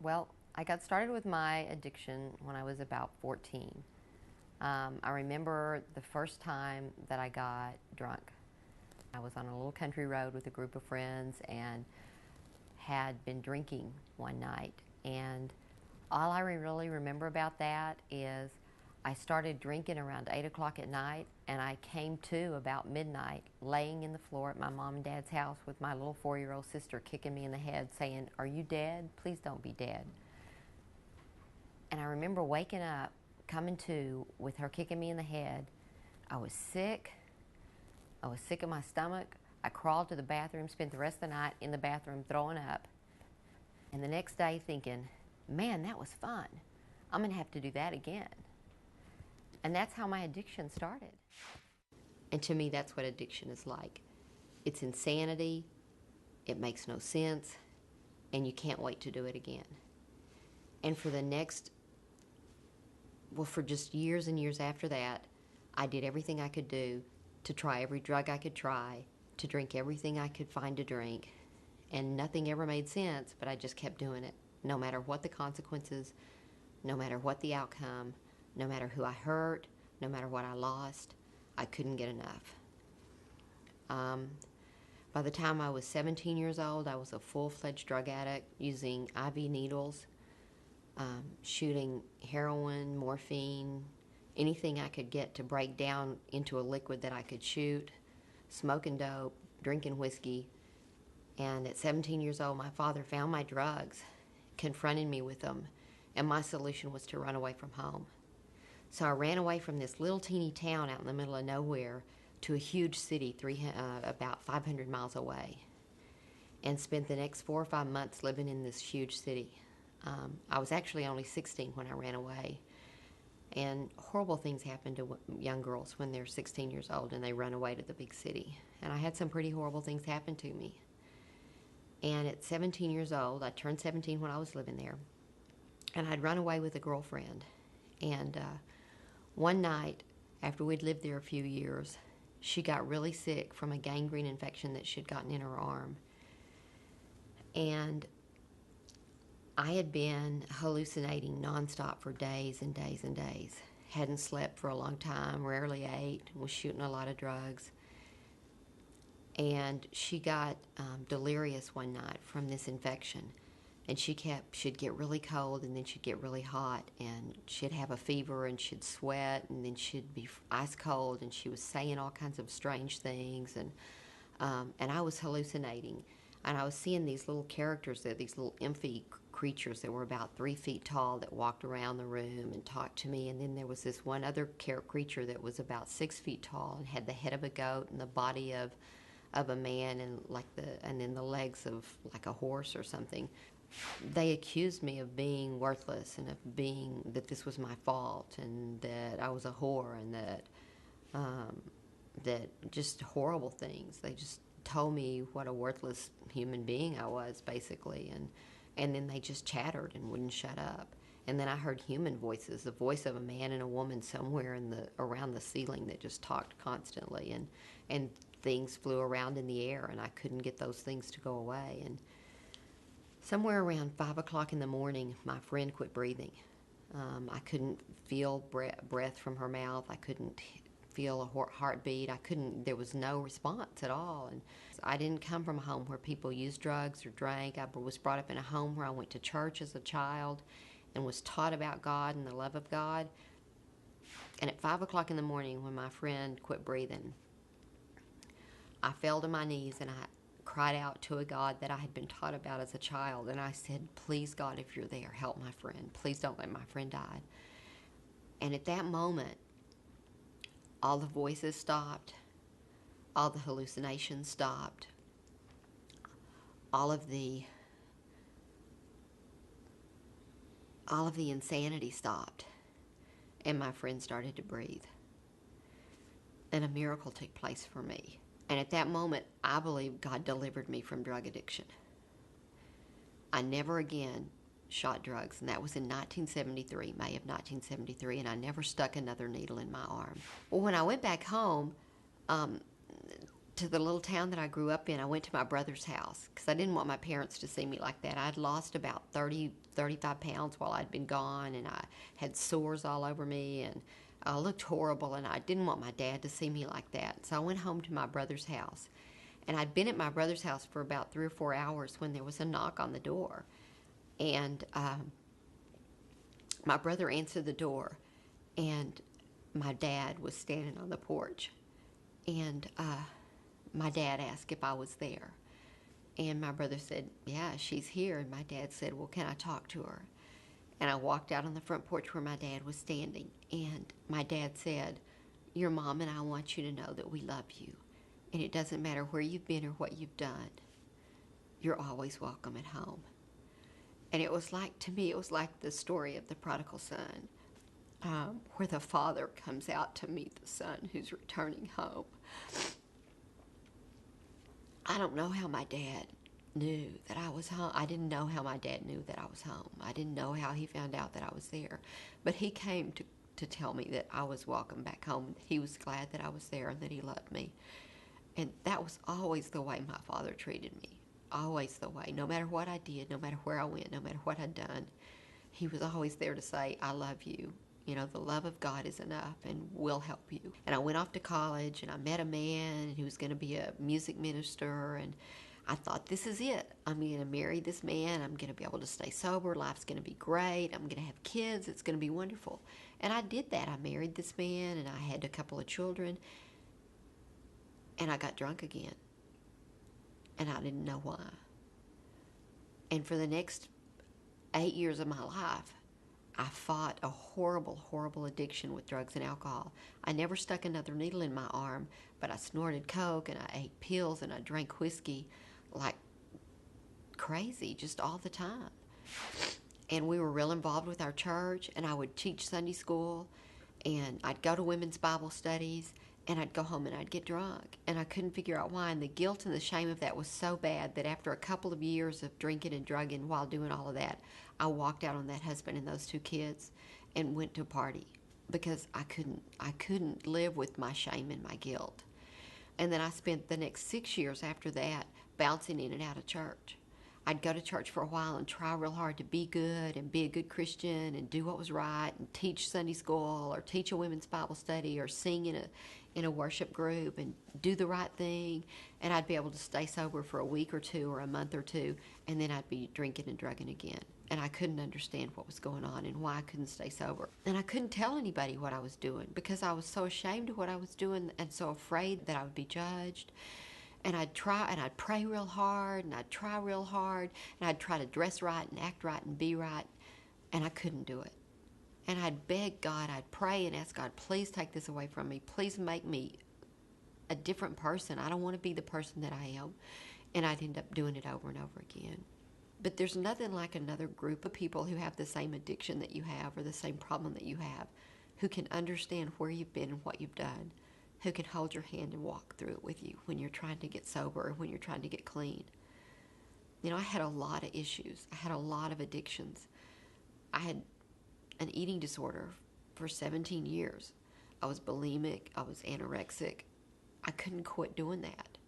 Well, I got started with my addiction when I was about 14. I remember the first time that I got drunk. I was on a little country road with a group of friends and had been drinking one night. And all I really remember about that is I started drinking around 8 o'clock at night, and I came to about midnight laying in the floor at my mom and dad's house with my little 4-year-old sister kicking me in the head saying, "Are you dead? Please don't be dead." And I remember waking up, coming to with her kicking me in the head. I was sick. I was sick in my stomach. I crawled to the bathroom, spent the rest of the night in the bathroom throwing up. And the next day thinking, man, that was fun. I'm going to have to do that again. And that's how my addiction started. And to me, that's what addiction is like. It's insanity. It makes no sense. And you can't wait to do it again. And for the next, for just years and years after that, I did everything I could do to try every drug I could try, to drink everything I could find to drink. And nothing ever made sense, but I just kept doing it. No matter what the consequences, no matter what the outcome, no matter who I hurt, no matter what I lost, I couldn't get enough. By the time I was 17 years old, I was a full-fledged drug addict using IV needles, shooting heroin, morphine, anything I could get to break down into a liquid that I could shoot, smoking dope, drinking whiskey. And at 17 years old, my father found my drugs, confronted me with them, and my solution was to run away from home. So I ran away from this little teeny town out in the middle of nowhere to a huge city about 500 miles away, and spent the next 4 or 5 months living in this huge city. I was actually only 16 when I ran away, and horrible things happen to young girls when they're 16 years old and they run away to the big city. And I had some pretty horrible things happen to me. And at 17 years old, I turned 17 when I was living there, and I'd run away with a girlfriend. And one night, after we'd lived there a few years, she got really sick from a gangrene infection that she'd gotten in her arm. And I had been hallucinating nonstop for days and days and days. Hadn't slept for a long time, rarely ate, was shooting a lot of drugs. And she got delirious one night from this infection. And she'd get really cold, and then she'd get really hot, and she'd have a fever, and she'd sweat, and then she'd be ice cold, and she was saying all kinds of strange things, and I was hallucinating. And I was seeing these little characters, these little empty creatures that were about 3 feet tall that walked around the room and talked to me. And then there was this one other creature that was about 6 feet tall and had the head of a goat and the body of a man, and then the legs of like a horse or something. They accused me of being worthless and that this was my fault and that I was a whore and that just horrible things. They just told me what a worthless human being I was, basically, and then they just chattered and wouldn't shut up. And then I heard human voices, the voice of a man and a woman somewhere around the ceiling that just talked constantly, and things flew around in the air, and I couldn't get those things to go away. And somewhere around 5 o'clock in the morning, my friend quit breathing. I couldn't feel breath from her mouth. I couldn't feel a heartbeat. There was no response at all. And I didn't come from a home where people used drugs or drank. I was brought up in a home where I went to church as a child and was taught about God and the love of God. And at 5 o'clock in the morning, when my friend quit breathing, I fell to my knees and I cried out to a God that I had been taught about as a child. And I said, please, God, if you're there, help my friend. Please don't let my friend die. And at that moment, all the voices stopped. All the hallucinations stopped. All of the insanity stopped. And my friend started to breathe. And a miracle took place for me. And at that moment, I believe God delivered me from drug addiction. I never again shot drugs, and that was in 1973, May of 1973, and I never stuck another needle in my arm. Well, when I went back home, to the little town that I grew up in. I went to my brother's house because I didn't want my parents to see me like that. I'd lost about 35 pounds while I'd been gone, and I had sores all over me, and I looked horrible, and I didn't want my dad to see me like that. So I went home to my brother's house, and I'd been at my brother's house for about 3 or 4 hours when there was a knock on the door. And my brother answered the door, and my dad was standing on the porch. And my dad asked if I was there. And my brother said, yeah, she's here. And my dad said, well, can I talk to her? And I walked out on the front porch where my dad was standing. And my dad said, your mom and I want you to know that we love you. And it doesn't matter where you've been or what you've done. You're always welcome at home. And it was like, to me, it was like the story of the prodigal son, where the father comes out to meet the son who's returning home. I don't know how my dad knew that I was home. I didn't know how my dad knew that I was home. I didn't know how he found out that I was there. But he came to tell me that I was welcome back home. He was glad that I was there and that he loved me. And that was always the way my father treated me. Always the way. No matter what I did, no matter where I went, no matter what I'd done, he was always there to say, I love you. You know, the love of God is enough and will help you. And I went off to college, and I met a man who was going to be a music minister, and I thought, this is it. I'm going to marry this man. I'm going to be able to stay sober. Life's going to be great. I'm going to have kids. It's going to be wonderful. And I did that. I married this man, and I had a couple of children, and I got drunk again. And I didn't know why. And for the next 8 years of my life, I fought a horrible, horrible addiction with drugs and alcohol. I never stuck another needle in my arm, but I snorted coke, and I ate pills, and I drank whiskey like crazy just all the time. And we were real involved with our church, and I would teach Sunday school, and I'd go to women's Bible studies, and I'd go home and I'd get drunk. And I couldn't figure out why, and the guilt and the shame of that was so bad that after a couple of years of drinking and drugging while doing all of that, I walked out on that husband and those 2 kids and went to a party because I couldn't live with my shame and my guilt. And then I spent the next 6 years after that bouncing in and out of church. I'd go to church for a while and try real hard to be good and be a good Christian and do what was right and teach Sunday school or teach a women's Bible study or sing in a worship group and do the right thing. And I'd be able to stay sober for a week or 2 or a month or 2, and then I'd be drinking and drugging again. And I couldn't understand what was going on and why I couldn't stay sober. And I couldn't tell anybody what I was doing because I was so ashamed of what I was doing and so afraid that I would be judged. And I'd try and I'd pray real hard and I'd try real hard and I'd try to dress right and act right and be right, and I couldn't do it. And I'd beg God, I'd pray and ask God, please take this away from me. Please make me a different person. I don't want to be the person that I am. And I'd end up doing it over and over again. But there's nothing like another group of people who have the same addiction that you have or the same problem that you have, who can understand where you've been and what you've done, who can hold your hand and walk through it with you when you're trying to get sober or when you're trying to get clean. You know, I had a lot of issues. I had a lot of addictions. I had an eating disorder for 17 years. I was bulimic. I was anorexic. I couldn't quit doing that.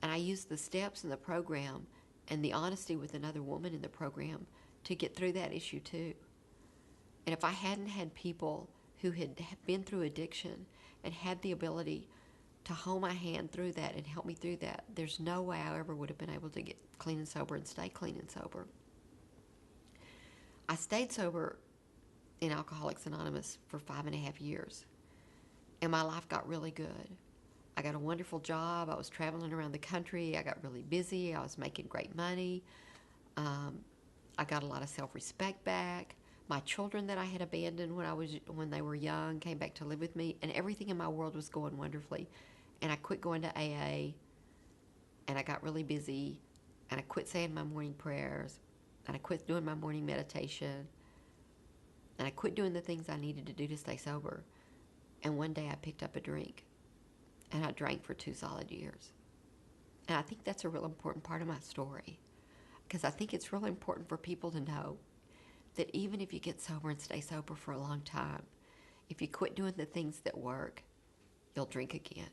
And I used the steps in the program and the honesty with another woman in the program to get through that issue too. And if I hadn't had people who had been through addiction and had the ability to hold my hand through that and help me through that, there's no way I ever would have been able to get clean and sober and stay clean and sober. I stayed sober in Alcoholics Anonymous for 5.5 years, and my life got really good. I got a wonderful job. I was traveling around the country. I got really busy. I was making great money. I got a lot of self-respect back. My children that I had abandoned when they were young came back to live with me, and everything in my world was going wonderfully. And I quit going to AA, and I got really busy, and I quit saying my morning prayers, and I quit doing my morning meditation, and I quit doing the things I needed to do to stay sober. And one day I picked up a drink, and I drank for 2 solid years. And I think that's a real important part of my story, because I think it's really important for people to know that even if you get sober and stay sober for a long time, if you quit doing the things that work, you'll drink again.